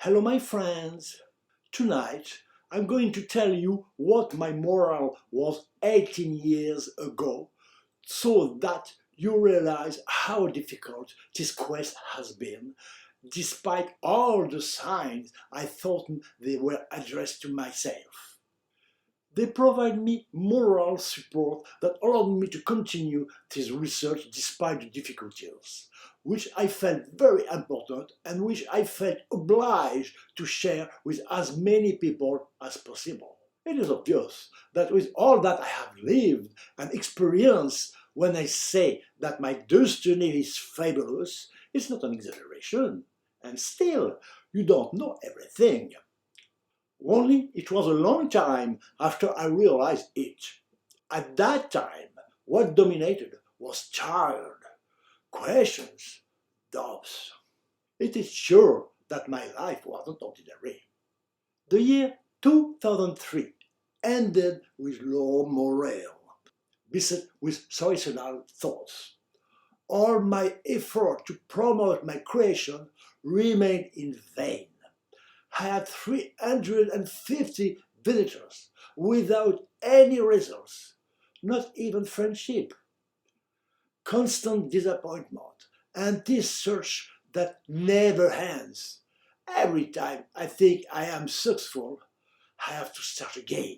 Hello my friends! Tonight I'm going to tell you what my moral was 18 years ago so that you realize how difficult this quest has been despite all the signs I thought they were addressed to myself. They provide me moral support that allowed me to continue this research despite the difficulties, which I felt very important and which I felt obliged to share with as many people as possible. It is obvious that with all that I have lived and experienced, when I say that my destiny is fabulous, it's not an exaggeration. And still, you don't know everything. Only it was a long time after I realized it. At that time, what dominated was child, questions, doubts. It is sure that my life wasn't ordinary. The year 2003 ended with low morale, beset with suicidal thoughts. All my effort to promote my creation remained in vain. I had 350 visitors without any results, not even friendship. Constant disappointment and this search that never ends. Every time I think I am successful, I have to start again.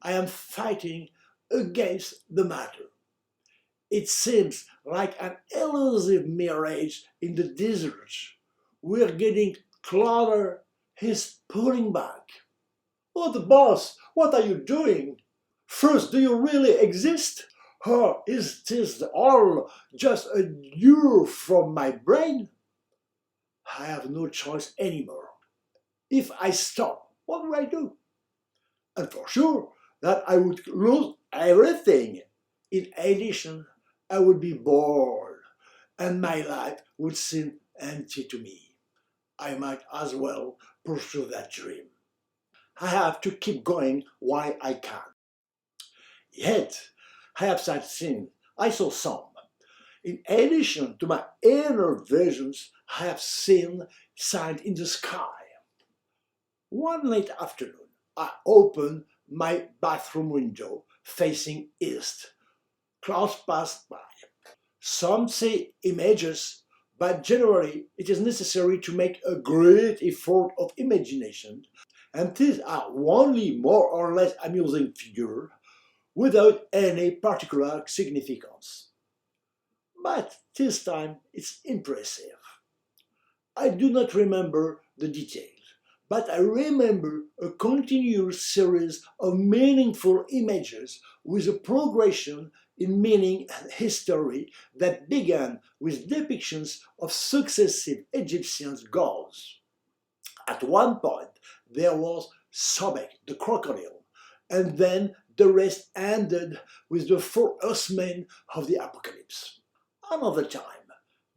I am fighting against the matter. It seems like an elusive mirage in the desert. We're getting closer. He's pulling back. Oh, the boss, what are you doing? First, do you really exist? Or is this all just a lure from my brain? I have no choice anymore. If I stop, what do I do? And for sure that I would lose everything. In addition, I would be bored, and my life would seem empty to me. I might as well pursue that dream. I have to keep going while I can. Yet, I have seen, I saw some. In addition to my inner visions, I have seen signs in the sky. One late afternoon, I opened my bathroom window facing east. Clouds passed by. Some say images, but generally it is necessary to make a great effort of imagination, and these are only more or less amusing figures without any particular significance. But this time it's impressive. I do not remember the details, but I remember a continuous series of meaningful images with a progression in meaning and history that began with depictions of successive Egyptian gods. At one point, there was Sobek, the crocodile, and then the rest ended with the four horsemen of the apocalypse. Another time,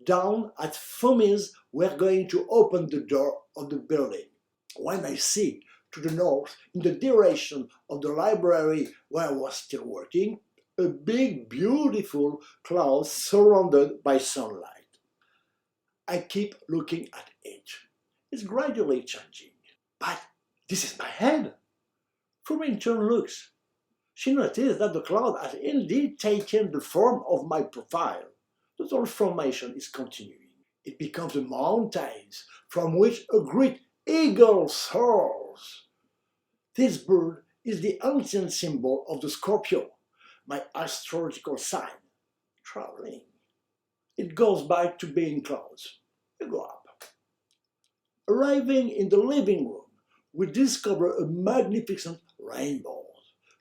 down at Fomis, we're going to open the door of the building. When I see to the north, in the direction of the library where I was still working, a big, beautiful cloud surrounded by sunlight. I keep looking at it. It's gradually changing. But this is my head. Furin turn looks. She noticed that the cloud has indeed taken the form of my profile. The transformation is continuing. It becomes the mountains from which a great eagle soars. This bird is the ancient symbol of the Scorpio, my astrological sign, traveling. It goes back to being clouds. You go up. Arriving in the living room, we discover a magnificent rainbow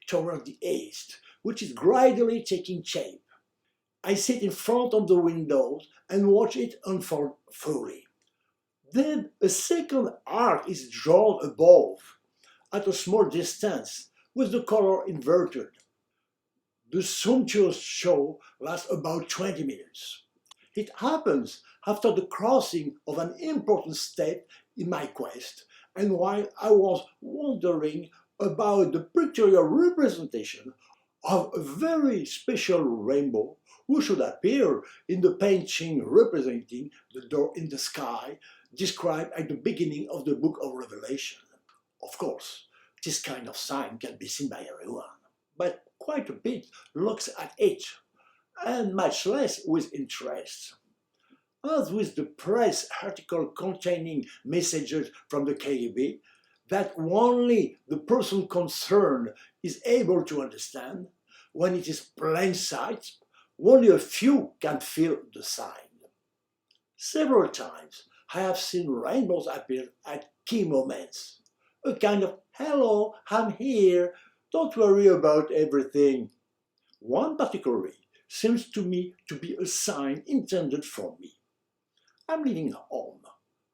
toward the east, which is gradually taking shape. I sit in front of the windows and watch it unfold fully. Then a second arc is drawn above, at a small distance, with the color inverted. The sumptuous show lasts about 20 minutes. It happens after the crossing of an important step in my quest, and while I was wondering about the pictorial representation of a very special rainbow who should appear in the painting representing the door in the sky described at the beginning of the book of Revelation. Of course, this kind of sign can be seen by everyone, but quite a bit looks at it, and much less with interest. As with the press article containing messages from the KGB that only the person concerned is able to understand, when it is plain sight, only a few can feel the sign. Several times I have seen rainbows appear at key moments. A kind of, hello, I'm here, don't worry about everything. One particularly seems to me to be a sign intended for me. I'm leaving home.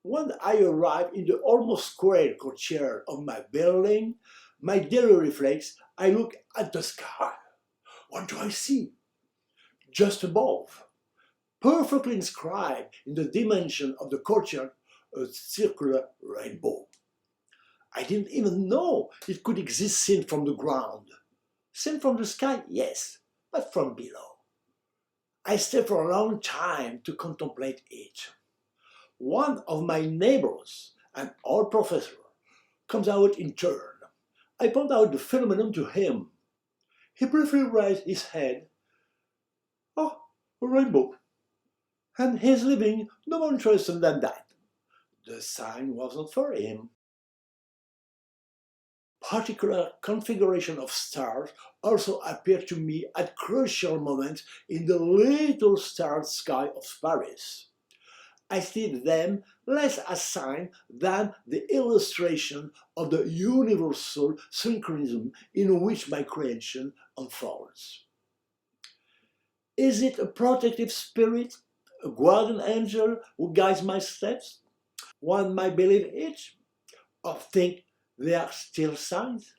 When I arrive in the almost square courtyard of my building, my daily reflex, I look at the sky. What do I see? Just above, perfectly inscribed in the dimension of the courtyard, a circular rainbow. I didn't even know it could exist seen from the ground. Seen from the sky, yes, but from below. I stayed for a long time to contemplate it. One of my neighbors, an old professor, comes out in turn. I point out the phenomenon to him. He briefly raised his head. Oh, a rainbow. And he's leaving no more interested than that. The sign was not for him. Particular configuration of stars also appear to me at crucial moments in the little starred sky of Paris. I see them less as signs than the illustration of the universal synchronism in which my creation unfolds. Is it a protective spirit, a guardian angel who guides my steps? One might believe it, or think they are still signs.